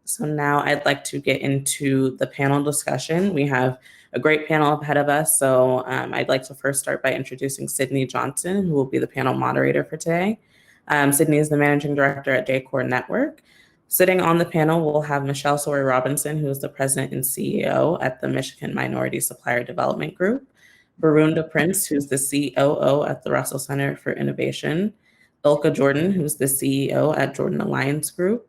So now I'd like to get into the panel discussion. We have a great panel ahead of us. So I'd like to first start by introducing Sydney Johnson, who will be the panel moderator for today. Sydney is the managing director at J-Core Network. Sitting on the panel, we'll have Michelle Sori Robinson, who is the president and CEO at the Michigan Minority Supplier Development Group. Barunda Prince, who's the COO at the Russell Center for Innovation. Ilka Jordan, who's the CEO at Jordan Alliance Group.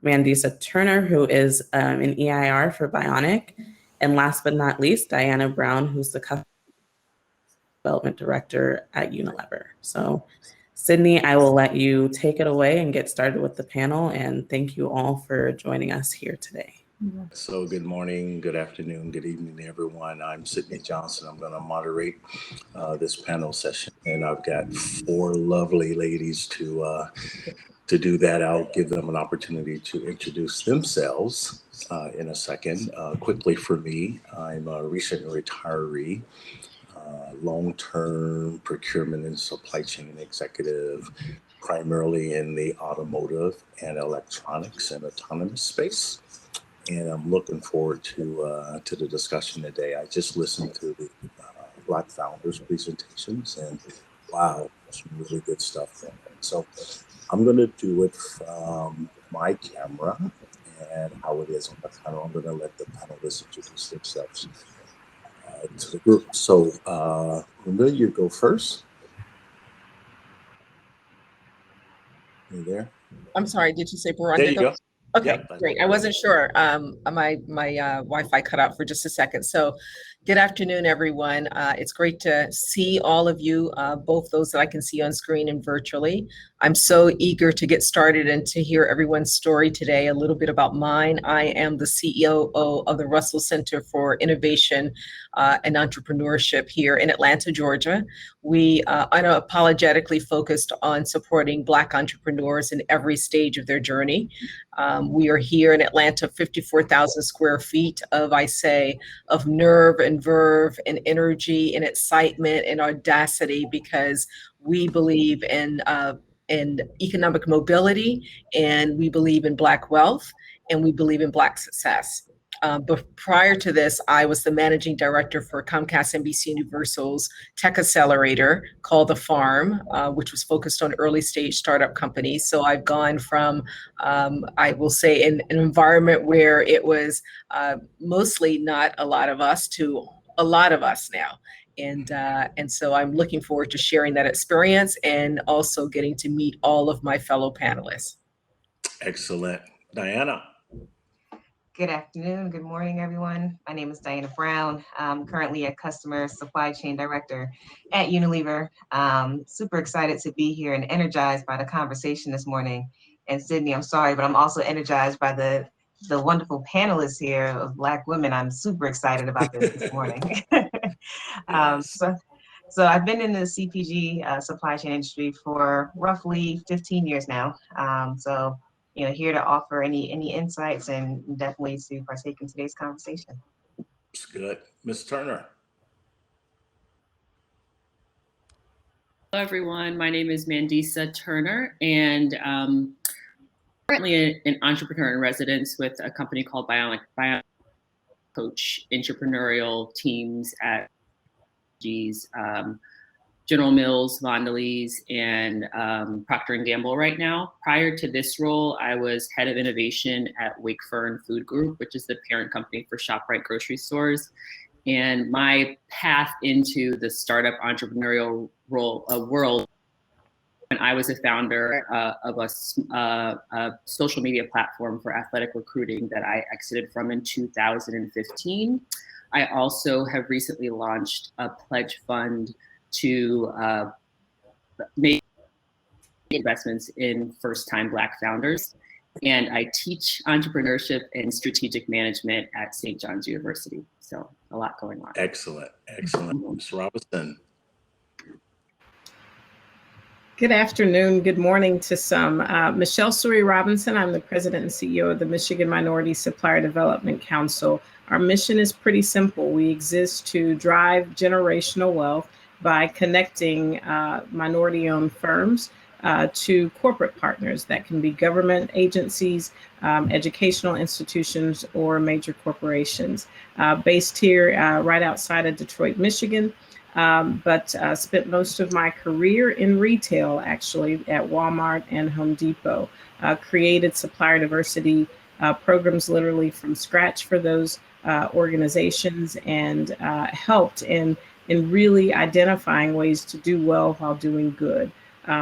Mandisa Turner, who is an EIR for Bionic. And last but not least, Diana Brown, who's the Customer Development Director at Unilever. So Sydney, I will let you take it away and get started with the panel. And thank you all for joining us here today. So good morning, good afternoon, good evening, everyone. I'm Sydney Johnson. I'm going to moderate this panel session, and I've got four lovely ladies to do that. I'll give them an opportunity to introduce themselves in a second. Quickly for me, I'm a recent retiree, long-term procurement and supply chain executive, primarily in the automotive and electronics and autonomous space. And I'm looking forward to the discussion today. I just listened to the Black Founders presentations, and wow, some really good stuff there. So I'm going to do it from my camera and how it is on the panel. I'm going to let the panelists introduce themselves to the group. So Linda, you go first. You there? I'm sorry, did you say Barunda? There you go. Okay, yep, great. I wasn't sure. My Wi-Fi cut out for just a second. So good afternoon, everyone. It's great to see all of you, both those that I can see on screen and virtually. I'm so eager to get started and to hear everyone's story today. A little bit about mine. I am the CEO of the Russell Center for Innovation and Entrepreneurship here in Atlanta, Georgia. We unapologetically focused on supporting Black entrepreneurs in every stage of their journey. We are here in Atlanta, 54,000 square feet of nerve and verve and energy and excitement and audacity, because we believe in economic mobility, and we believe in Black wealth, and we believe in Black success. But prior to this, I was the managing director for Comcast NBC Universal's tech accelerator called The Farm, which was focused on early stage startup companies. So I've gone from, I will say, an environment where it was mostly not a lot of us to a lot of us now. And so I'm looking forward to sharing that experience and also getting to meet all of my fellow panelists. Excellent. Diana. Good afternoon. Good morning, everyone. My name is Diana Brown. I'm currently a customer supply chain director at Unilever. Super excited to be here and energized by the conversation this morning. And Sydney, I'm sorry, but I'm also energized by the wonderful panelists here of Black women. I'm super excited about this morning. So I've been in the CPG supply chain industry for roughly 15 years now. So here to offer any insights and definitely to partake in today's conversation. That's good. Ms. Turner. Hello, everyone. My name is Mandisa Turner, and currently an entrepreneur in residence with a company called Bionic coach entrepreneurial teams at General Mills, Mondelez, and Procter & Gamble right now. Prior to this role, I was head of innovation at Wakefern Food Group, which is the parent company for ShopRite grocery stores. And my path into the startup entrepreneurial world, when I was a founder of a social media platform for athletic recruiting that I exited from in 2015. I also have recently launched a pledge fund to make investments in first-time Black founders. And I teach entrepreneurship and strategic management at St. John's University. So a lot going on. Excellent, excellent. Ms. Robinson. Good afternoon, good morning to some. Michelle Sori Robinson, I'm the president and CEO of the Michigan Minority Supplier Development Council. Our mission is pretty simple. We exist to drive generational wealth by connecting minority-owned firms to corporate partners that can be government agencies, educational institutions, or major corporations. Based here right outside of Detroit, Michigan, but spent most of my career in retail, actually, at Walmart and Home Depot. Created supplier diversity programs literally from scratch for those organizations, and helped in really identifying ways to do well while doing good.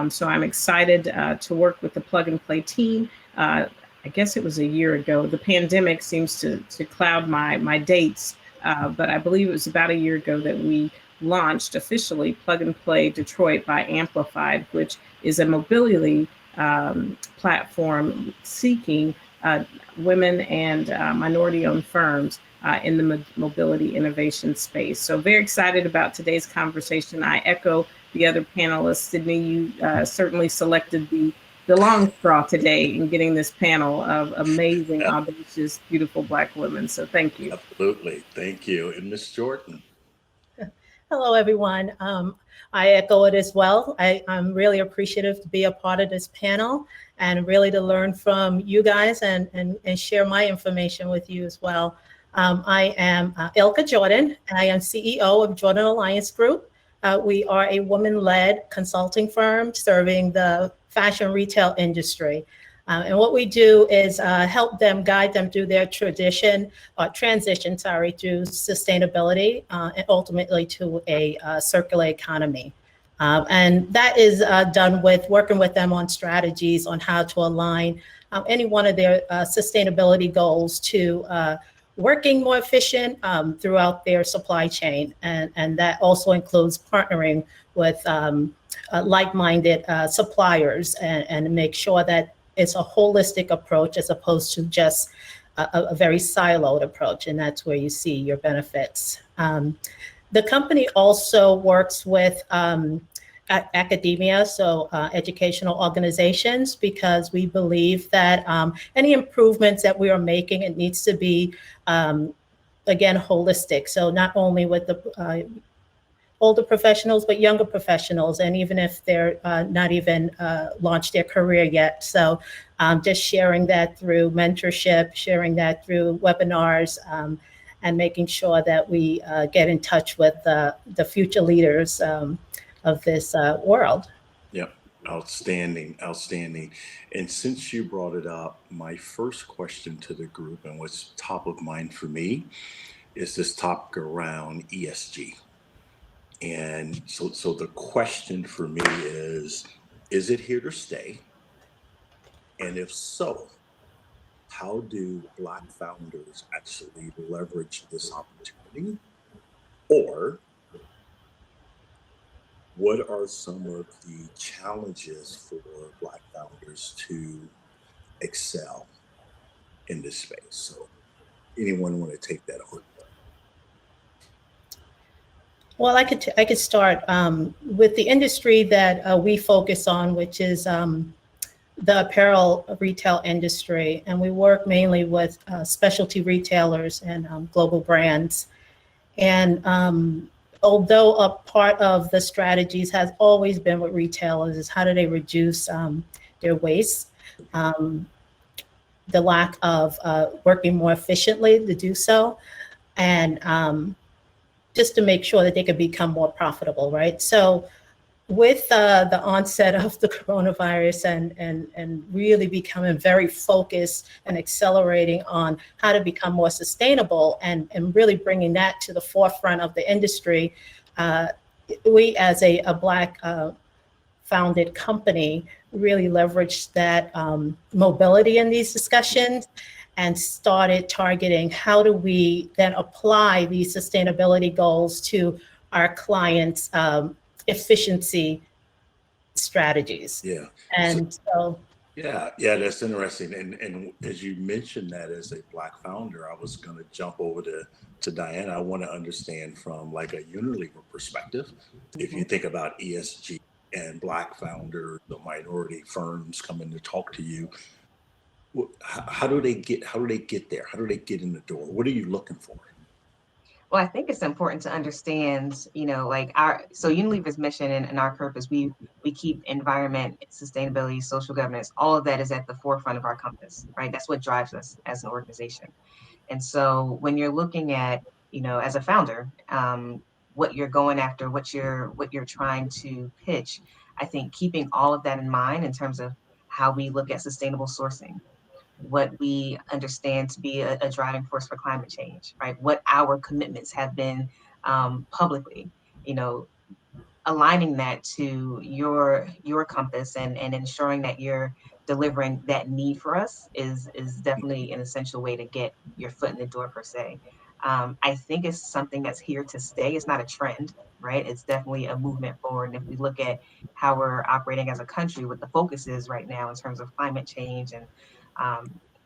So I'm excited to work with the Plug and Play team. I guess it was a year ago. The pandemic seems to cloud my dates, but I believe it was about a year ago that we launched officially Plug and Play Detroit by Amplified, which is a mobility platform seeking women and minority-owned firms in the mobility innovation space. So very excited about today's conversation. I echo the other panelists. Sydney, you certainly selected the long straw today in getting this panel of amazing, audacious, beautiful Black women. So thank you. Absolutely. Thank you. And Ms. Jordan. Hello, everyone. I echo it as well. I'm really appreciative to be a part of this panel and really to learn from you guys and share my information with you as well. I am Ilka Jordan, and I am CEO of Jordan Alliance Group. We are a woman-led consulting firm serving the fashion retail industry. And what we do is help them, guide them through their transition to sustainability and ultimately to a circular economy. And that is done with working with them on strategies on how to align any one of their sustainability goals to working more efficient throughout their supply chain. And that also includes partnering with like-minded suppliers and make sure that it's a holistic approach as opposed to just a very siloed approach. And that's where you see your benefits. The company also works with academia, so educational organizations, because we believe that any improvements that we are making, it needs to be, again, holistic. So not only with the older professionals, but younger professionals, and even if they're not even launched their career yet. So just sharing that through mentorship, sharing that through webinars, and making sure that we get in touch with the future leaders of this world. Yep. Outstanding. Outstanding. And since you brought it up, my first question to the group and what's top of mind for me is this topic around ESG. And so the question for me is it here to stay? And if so, how do Black founders actually leverage this opportunity? Or what are some of the challenges for Black founders to excel in this space? So anyone want to take that on? Well, I could start with the industry that we focus on, which is the apparel retail industry. And we work mainly with specialty retailers and global brands. And although a part of the strategies has always been with retailers is how do they reduce their waste, the lack of working more efficiently to do so, and just to make sure that they could become more profitable, right? So with the onset of the coronavirus and really becoming very focused and accelerating on how to become more sustainable and really bringing that to the forefront of the industry, we as a Black founded company really leveraged that mobility in these discussions and started targeting how do we then apply these sustainability goals to our clients' efficiency strategies. Yeah. And so yeah, that's interesting. And as you mentioned that as a Black founder, I was going to jump over to Diana. I want to understand from like a Unilever perspective, if you think about ESG and Black founders, the minority firms coming to talk to you, how do they get there? How do they get in the door? What are you looking for? Well, I think it's important to understand, like Unilever's mission and our purpose, we keep environment, sustainability, social governance, all of that is at the forefront of our compass, right? That's what drives us as an organization. And so when you're looking at, as a founder, what you're going after, what you're trying to pitch, I think keeping all of that in mind in terms of how we look at sustainable sourcing, what we understand to be a driving force for climate change, right? What our commitments have been publicly, aligning that to your compass and ensuring that you're delivering that need for us is definitely an essential way to get your foot in the door per se. I think it's something that's here to stay. It's not a trend, right? It's definitely a movement forward. And if we look at how we're operating as a country, what the focus is right now in terms of climate change, and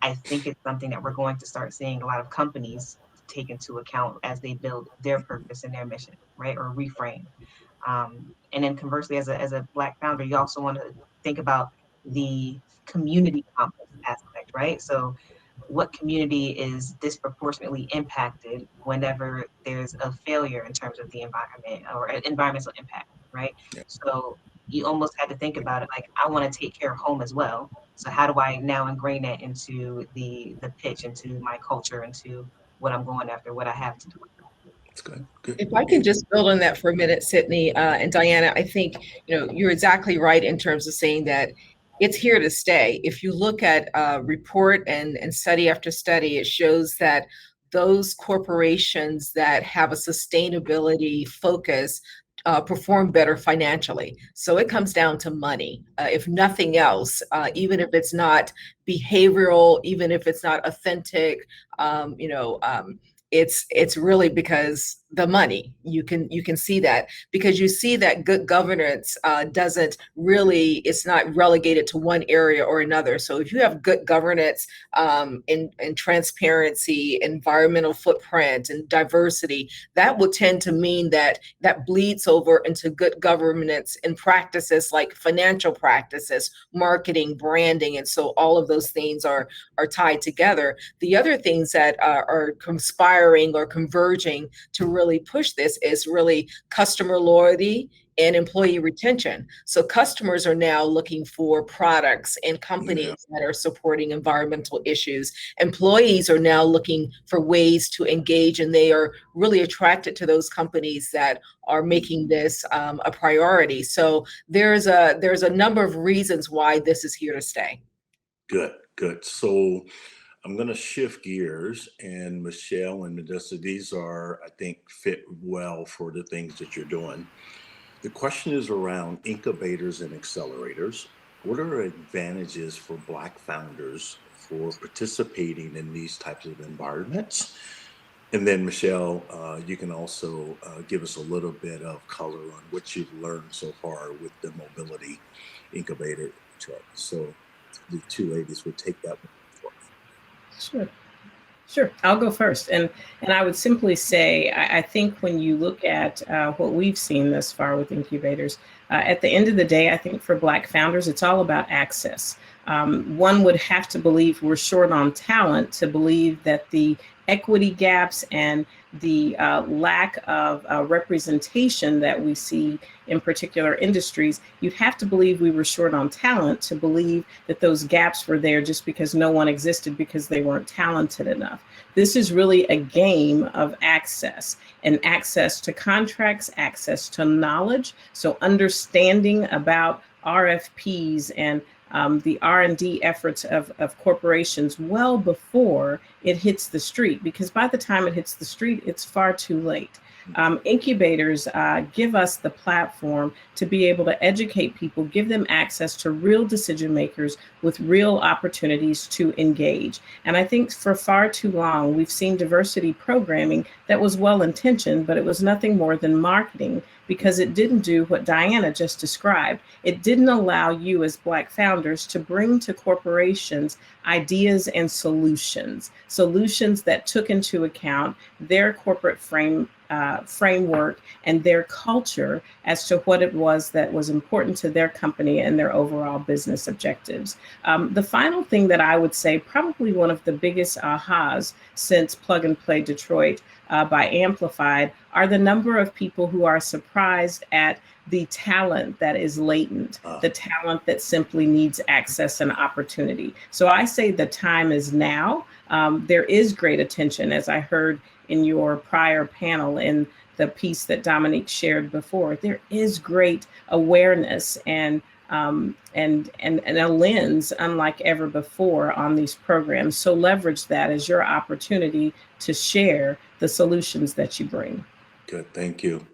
I think it's something that we're going to start seeing a lot of companies take into account as they build their purpose and their mission, right? Or reframe. And then conversely, as a Black founder, you also want to think about the community compass aspect, right? So what community is disproportionately impacted whenever there's a failure in terms of the environment or environmental impact, right? Yeah. So you almost had to think about it like, I want to take care of home as well. So how do I now ingrain that into the pitch, into my culture, into what I'm going after, what I have to do? That's good. Good. If I can just build on that for a minute, Sydney and Diana, I think you're exactly right in terms of saying that it's here to stay. If you look at report and study after study, it shows that those corporations that have a sustainability focus perform better financially. So it comes down to money. If nothing else, even if it's not behavioral, even if it's not authentic, it's really because the money. You can see that because you see that good governance doesn't really, it's not relegated to one area or another. So if you have good governance and transparency, environmental footprint, and diversity, that will tend to mean that bleeds over into good governance and practices like financial practices, marketing, branding, and so all of those things are tied together. The other things that are conspiring or converging to really push this is really customer loyalty and employee retention. So customers are now looking for products and companies that are supporting environmental issues. Employees are now looking for ways to engage, and they are really attracted to those companies that are making this a priority. So there's a number of reasons why this is here to stay. Good. So I'm going to shift gears, and Michelle and Medessa, these are, I think, fit well for the things that you're doing. The question is around incubators and accelerators. What are advantages for Black founders for participating in these types of environments? And then Michelle, you can also give us a little bit of color on what you've learned so far with the mobility incubator truck. So the two ladies would take that one. Sure. I'll go first. And I would simply say, I think when you look at what we've seen thus far with incubators, at the end of the day, I think for Black founders, it's all about access. One would have to believe we're short on talent to believe that the equity gaps and the lack of representation that we see in particular industries, you'd have to believe we were short on talent to believe that those gaps were there just because no one existed because they weren't talented enough. This is really a game of access, and access to contracts, access to knowledge. So understanding about RFPs and the R&D efforts of corporations well before it hits the street, because by the time it hits the street, it's far too late. Incubators give us the platform to be able to educate people, give them access to real decision makers with real opportunities to engage. And I think for far too long, we've seen diversity programming that was well-intentioned, but it was nothing more than marketing, because it didn't do what Diana just described. It didn't allow you as Black founders to bring to corporations ideas and solutions that took into account their corporate frame framework and their culture as to what it was that was important to their company and their overall business objectives. The final thing that I would say, probably one of the biggest ahas since Plug and Play Detroit by Amplified, are the number of people who are surprised at the talent that is latent, the talent that simply needs access and opportunity. So I say the time is now. There is great attention, as I heard in your prior panel in the piece that Dominique shared before. There is great awareness and a lens unlike ever before on these programs. So leverage that as your opportunity to share the solutions that you bring. Good, thank you.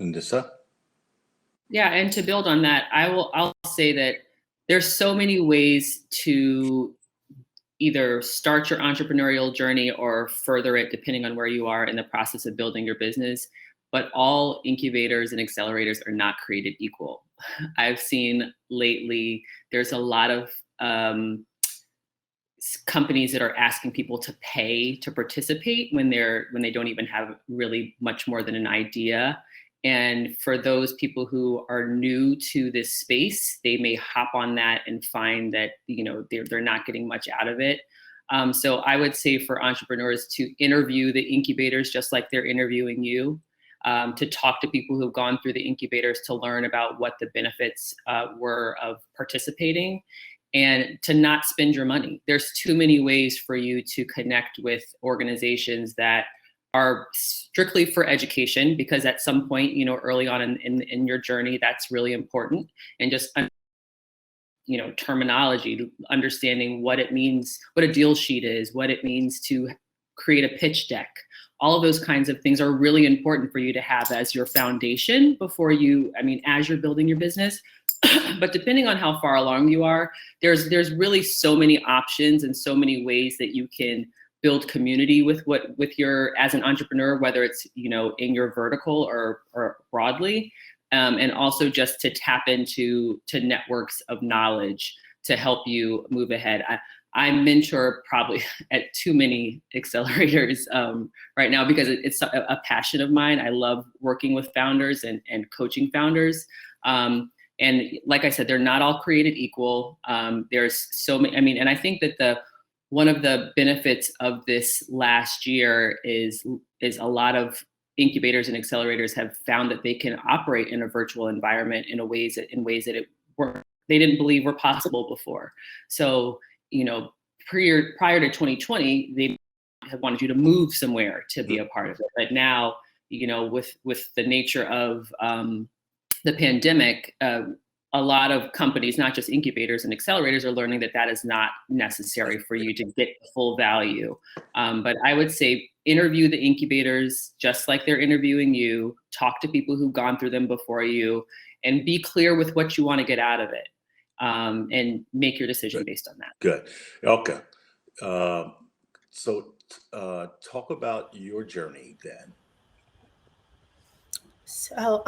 Ndissa? Yeah, and to build on that, I'll say that there's so many ways to either start your entrepreneurial journey or further it depending on where you are in the process of building your business. But all incubators and accelerators are not created equal. I've seen lately, there's a lot of companies that are asking people to pay to participate when they don't even have really much more than an idea. And for those people who are new to this space, they may hop on that and find that they're not getting much out of it. So I would say for entrepreneurs to interview the incubators just like they're interviewing you, to talk to people who've gone through the incubators to learn about what the benefits were of participating, and to not spend your money. There's too many ways for you to connect with organizations that are strictly for education, because at some point, early on in your journey, that's really important. And just, terminology, understanding what it means, what a deal sheet is, what it means to create a pitch deck. All of those kinds of things are really important for you to have as your foundation before as you're building your business. But depending on how far along you are, there's really so many options and so many ways that you can build community with your, as an entrepreneur, whether it's, in your vertical or broadly, and also just to tap into networks of knowledge to help you move ahead. I mentor probably at too many accelerators right now because it's a passion of mine. I love working with founders and coaching founders. And like I said, they're not all created equal. There's so many, and I think that one of the benefits of this last year is a lot of incubators and accelerators have found that they can operate in a virtual environment in ways that they didn't believe were possible before. So, prior to 2020, they have wanted you to move somewhere to be a part of it. But now, with the nature of the pandemic, a lot of companies, not just incubators and accelerators, are learning that is not necessary for you to get full value. But I would say interview the incubators just like they're interviewing you, talk to people who've gone through them before you, and be clear with what you want to get out of it, and make your decision based on that. Good. Okay. So talk about your journey then. So,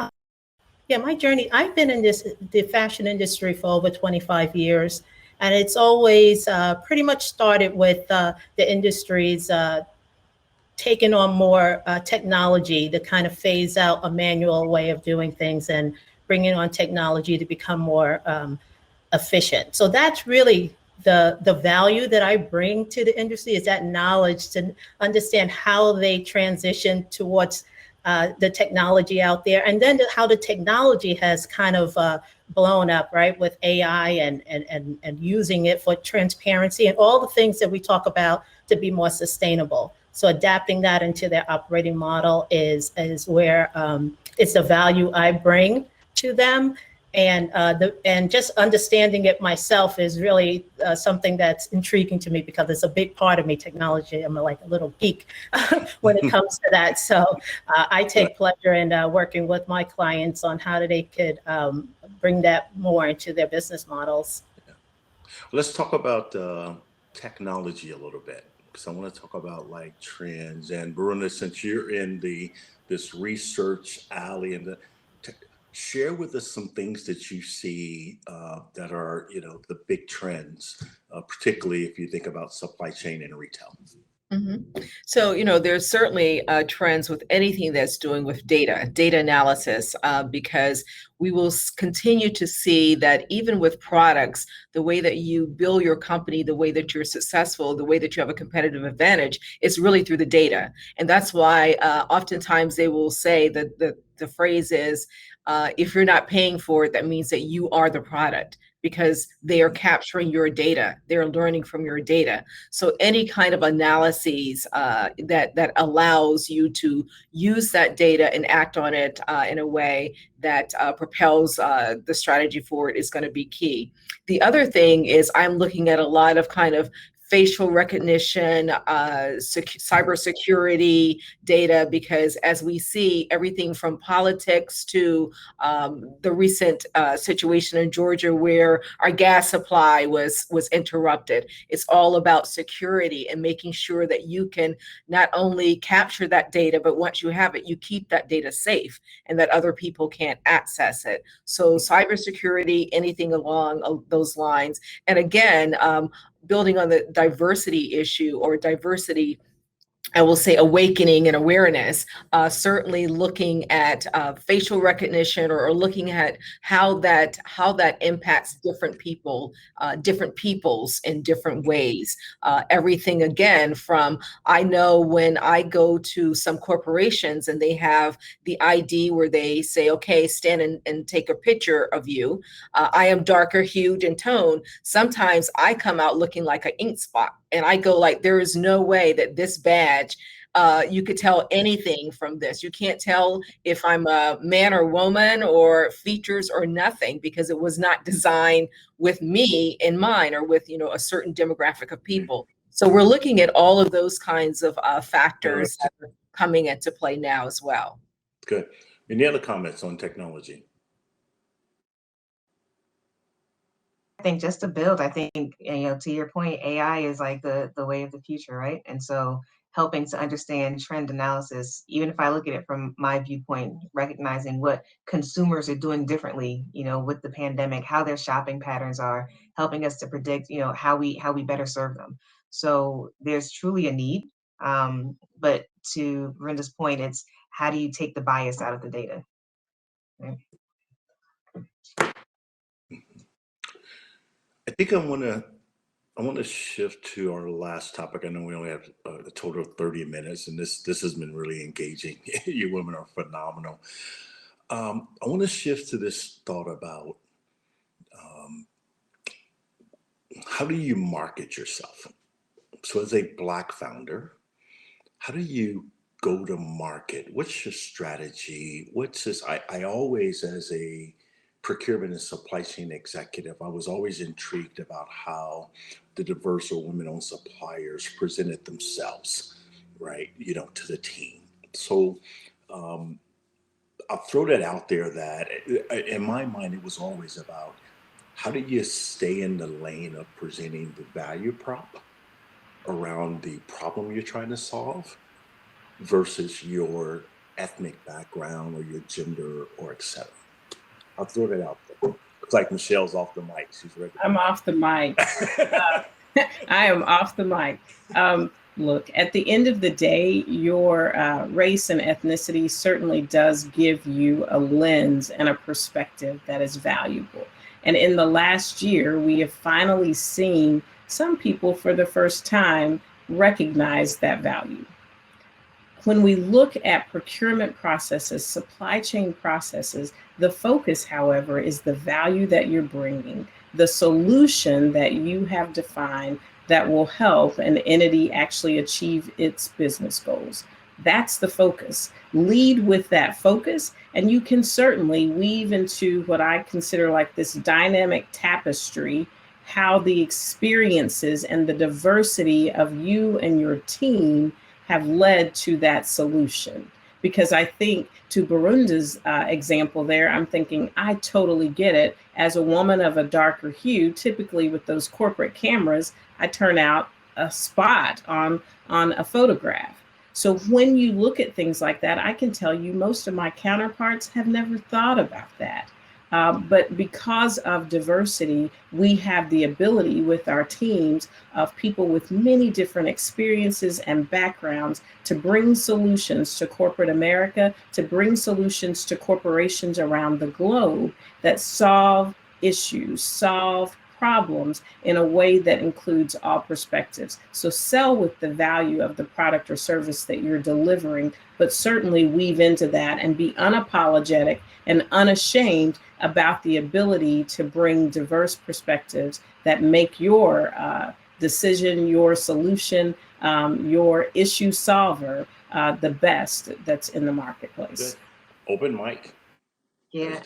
my journey, I've been in the fashion industry for over 25 years, and it's always pretty much started with the industries taking on more technology to kind of phase out a manual way of doing things and bringing on technology to become more efficient. So that's really the value that I bring to the industry, is that knowledge to understand how they transition towards the technology out there, and then how the technology has kind of blown up, right, with AI and using it for transparency and all the things that we talk about to be more sustainable. So adapting that into their operating model is where it's the value I bring to them. And just understanding it myself is really something that's intriguing to me, because it's a big part of me, technology. I'm like a little geek when it comes to that. So I take pleasure in working with my clients on how they could bring that more into their business models. Yeah. Let's talk about technology a little bit, because I want to talk about like trends. And Bruna, since you're in this research alley and share with us some things that you see that are, the big trends, particularly if you think about supply chain and retail. So, there's certainly trends with anything that's doing with data analysis, because we will continue to see that even with products, the way that you build your company, the way that you're successful, the way that you have a competitive advantage is really through the data. And that's why oftentimes they will say that the phrase is, if you're not paying for it, that means that you are the product, because they are capturing your data. They're learning from your data. So any kind of analyses that allows you to use that data and act on it in a way that propels the strategy forward is going to be key. The other thing is I'm looking at a lot of kind of facial recognition, cybersecurity data, because as we see everything from politics to the recent situation in Georgia where our gas supply was interrupted, it's all about security and making sure that you can not only capture that data, but once you have it, you keep that data safe and that other people can't access it. So cybersecurity, anything along those lines. And again, building on the diversity issue or diversity, I will say awakening and awareness, certainly looking at facial recognition or looking at how that impacts different people, different peoples in different ways. Everything again from, I know when I go to some corporations and they have the ID where they say, okay, stand and take a picture of you. I am darker hued in tone. Sometimes I come out looking like an ink spot. And I go like, there is no way that this badge, you could tell anything from this. You can't tell if I'm a man or woman or features or nothing, because it was not designed with me in mind or with, a certain demographic of people. So we're looking at all of those kinds of factors that are coming into play now as well. Good. Any other comments on technology? I think just to build, I think, to your point, AI is like the way of the future, right? And so helping to understand trend analysis, even if I look at it from my viewpoint, recognizing what consumers are doing differently, with the pandemic, how their shopping patterns are, helping us to predict, how we better serve them. So there's truly a need. But to Brenda's point, it's how do you take the bias out of the data? Right? I think I want to shift to our last topic. I know we only have a total of 30 minutes, and this has been really engaging. You women are phenomenal. I want to shift to this thought about how do you market yourself? So as a Black founder, how do you go to market? What's your strategy? What's this? I always, as a procurement and supply chain executive, I was always intrigued about how the diverse or women-owned suppliers presented themselves, right, to the team. So I'll throw that out there that in my mind, it was always about how do you stay in the lane of presenting the value prop around the problem you're trying to solve versus your ethnic background or your gender or et cetera. I'll throw that out there. It's like Michelle's off the mic. She's ready. I'm off the mic. I am off the mic. Look, at the end of the day, your race and ethnicity certainly does give you a lens and a perspective that is valuable. And in the last year, we have finally seen some people for the first time recognize that value. When we look at procurement processes, supply chain processes, the focus, however, is the value that you're bringing, the solution that you have defined that will help an entity actually achieve its business goals. That's the focus. Lead with that focus, and you can certainly weave into what I consider like this dynamic tapestry, how the experiences and the diversity of you and your team have led to that solution. Because I think to Barunda's example there, I'm thinking, I totally get it. As a woman of a darker hue, typically with those corporate cameras, I turn out a spot on a photograph. So when you look at things like that, I can tell you most of my counterparts have never thought about that. But because of diversity, we have the ability with our teams of people with many different experiences and backgrounds to bring solutions to corporate America, to bring solutions to corporations around the globe that solve issues, solve problems in a way that includes all perspectives. So sell with the value of the product or service that you're delivering, but certainly weave into that and be unapologetic and unashamed about the ability to bring diverse perspectives that make your decision, your solution, your issue solver the best that's in the marketplace. Good. Open mic. Yeah,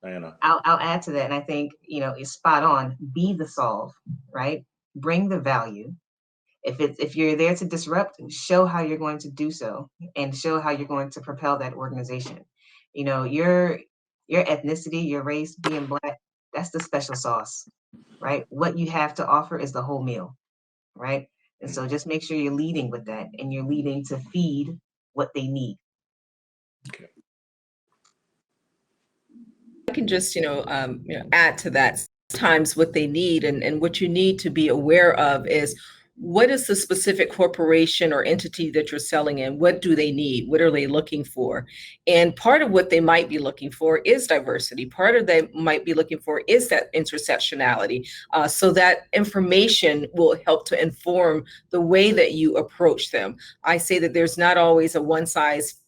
Diana. I'll add to that. And I think, it's spot on. Be the solve, right? Bring the value. If you're there to disrupt, show how you're going to do so and show how you're going to propel that organization. Your ethnicity, your race, being Black, that's the special sauce, right? What you have to offer is the whole meal, right? And so just make sure you're leading with that and you're leading to feed what they need. Okay. I can just, add to that. Times what they need and what you need to be aware of is what is the specific corporation or entity that you're selling in? What do they need? What are they looking for? And part of what they might be looking for is diversity. Part of they might be looking for is that intersectionality. So that information will help to inform the way that you approach them. I say that there's not always a one size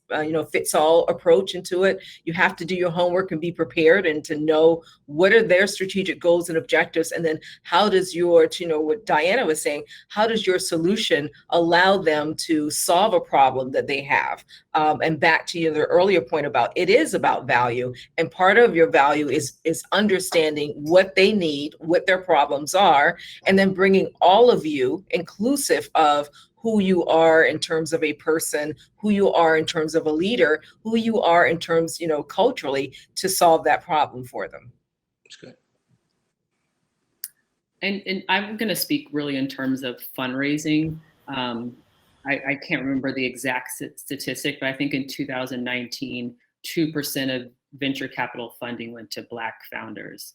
fits all approach into it. You have to do your homework and be prepared and to know what are their strategic goals and objectives. And then how does what Diana was saying, how does your solution allow them to solve a problem that they have? And back to the earlier point about it is about value. And part of your value is understanding what they need, what their problems are, and then bringing all of you, inclusive of who you are in terms of a person, who you are in terms of a leader, who you are in terms, culturally, to solve that problem for them. That's good. And I'm going to speak really in terms of fundraising. I can't remember the exact statistic, but I think in 2019, 2% of venture capital funding went to Black founders.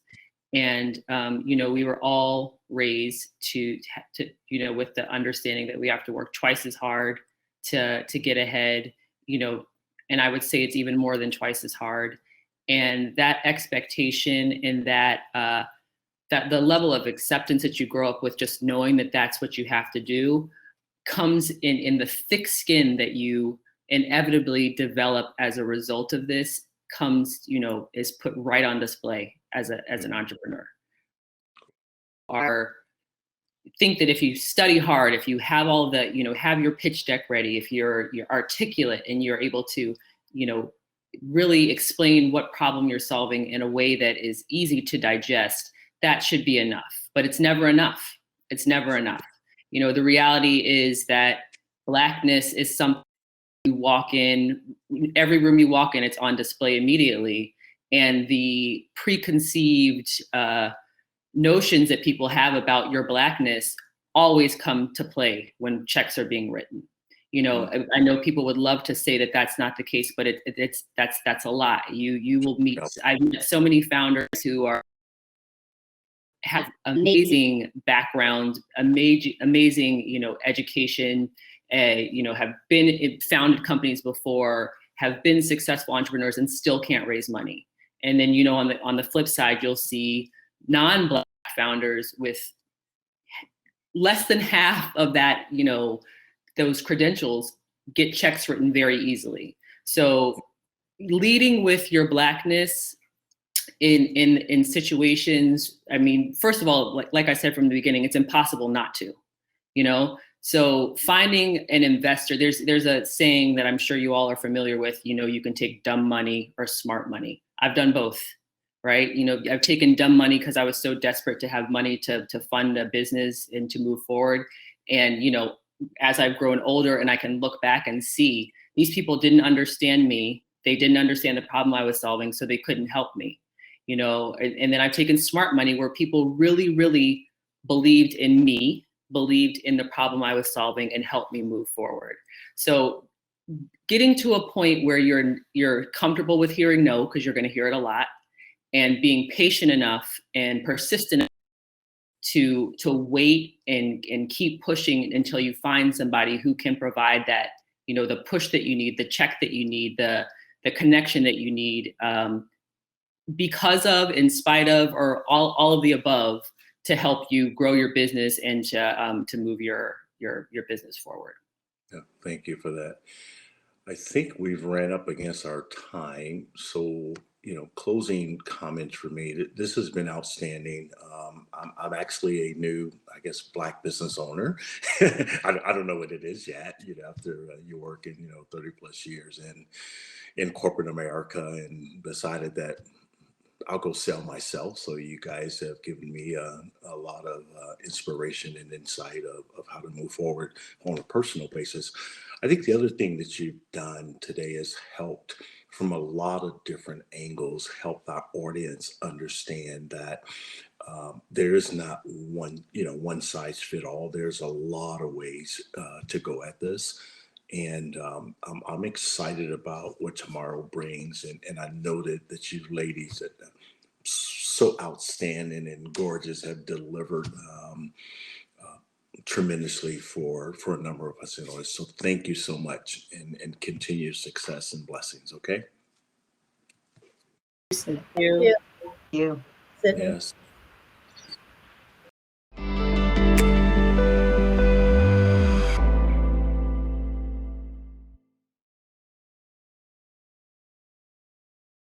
And, we were all raised to with the understanding that we have to work twice as hard to get ahead, and I would say it's even more than twice as hard. And that expectation and that the level of acceptance that you grow up with, just knowing that that's what you have to do, comes in the thick skin that you inevitably develop as a result of this, is put right on display as an entrepreneur. Or think that if you study hard, if you have all the, have your pitch deck ready, if you're articulate and you're able to, really explain what problem you're solving in a way that is easy to digest, that should be enough. But it's never enough. It's never enough. The reality is that Blackness is something you walk in, every room you walk in, it's on display immediately. And the preconceived notions that people have about your Blackness always come to play when checks are being written. I know people would love to say that that's not the case, but that's a lie. You will meet. I've met so many founders who have amazing background, amazing education. Have been founded companies before, have been successful entrepreneurs, and still can't raise money. And then on the flip side, you'll see non-Black founders with less than half of that, those credentials, get checks written very easily. So leading with your Blackness in situations, I mean, first of all, like I said from the beginning, it's impossible not to, So finding an investor, there's a saying that I'm sure you all are familiar with, you can take dumb money or smart money. I've done both, right? I've taken dumb money because I was so desperate to have money to fund a business and to move forward. And, as I've grown older and I can look back and see these people didn't understand me. They didn't understand the problem I was solving, so they couldn't help me, and then I've taken smart money where people really, really believed in me, believed in the problem I was solving, and helped me move forward. So getting to a point where you're comfortable with hearing no, because you're going to hear it a lot, and being patient enough and persistent to wait and keep pushing until you find somebody who can provide that, you know, the push that you need, the check that you need, the connection that you need, because of, in spite of, or all of the above, to help you grow your business and to move your business forward. Yeah, thank you for that. I think we've ran up against our time. So, you know, closing comments for me. This has been outstanding. I'm actually a new, I guess, Black business owner. I don't know what it is yet, you know, after you work in, you know, 30 plus years in corporate America, and decided that I'll go sell myself. So you guys have given me a lot of inspiration and insight of how to move forward on a personal basis. I think the other thing that you've done today has helped from a lot of different angles, help our audience understand that there is not one, you know, one size fit all. There's a lot of ways to go at this. And I'm excited about what tomorrow brings. And I know that you ladies that so outstanding and gorgeous have delivered tremendously for a number of us in ours. So thank you so much, and continued success and blessings. Okay. Thank you. You. Sydney. Yes.